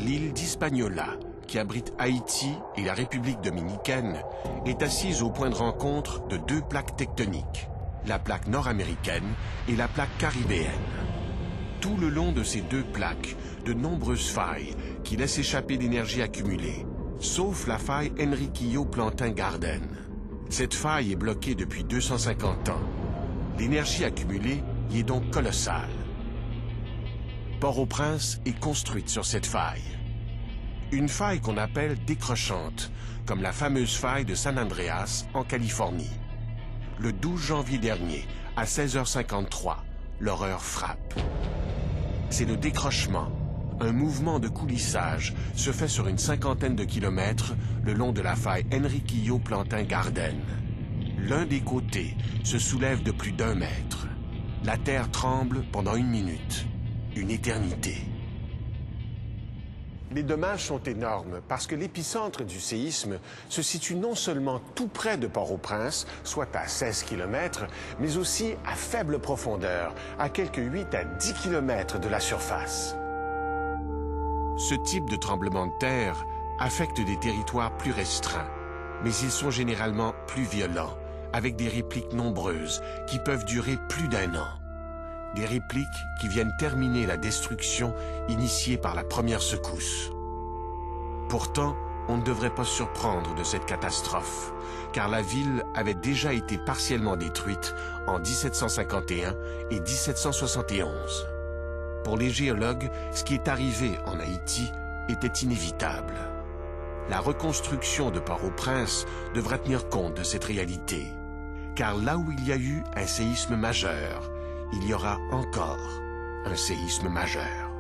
L'île d'Hispaniola, qui abrite Haïti et la République dominicaine, est assise au point de rencontre de deux plaques tectoniques, la plaque nord-américaine et la plaque caribéenne. Tout le long de ces deux plaques, de nombreuses failles qui laissent échapper l'énergie accumulée, sauf la faille Enriquillo-Plantin-Garden. Cette faille est bloquée depuis 250 ans. L'énergie accumulée y est donc colossale. Port-au-Prince est construite sur cette faille. Une faille qu'on appelle décrochante, comme la fameuse faille de San Andreas en Californie. Le 12 janvier dernier, à 16h53, l'horreur frappe. C'est le décrochement. Un mouvement de coulissage se fait sur une cinquantaine de kilomètres le long de la faille Enriquillo-Plantin-Garden. L'un des côtés se soulève de plus d'1 mètre. La terre tremble pendant 1 minute. Une éternité. Les dommages sont énormes parce que l'épicentre du séisme se situe non seulement tout près de Port-au-Prince, soit à 16 km, mais aussi à faible profondeur, à quelques 8 à 10 km de la surface. Ce type de tremblement de terre affecte des territoires plus restreints, mais ils sont généralement plus violents, avec des répliques nombreuses qui peuvent durer plus d'1 an. Des répliques qui viennent terminer la destruction initiée par la première secousse. Pourtant, on ne devrait pas se surprendre de cette catastrophe, car la ville avait déjà été partiellement détruite en 1751 et 1771. Pour les géologues, ce qui est arrivé en Haïti était inévitable. La reconstruction de Port-au-Prince devrait tenir compte de cette réalité, car là où il y a eu un séisme majeur, il y aura encore un séisme majeur.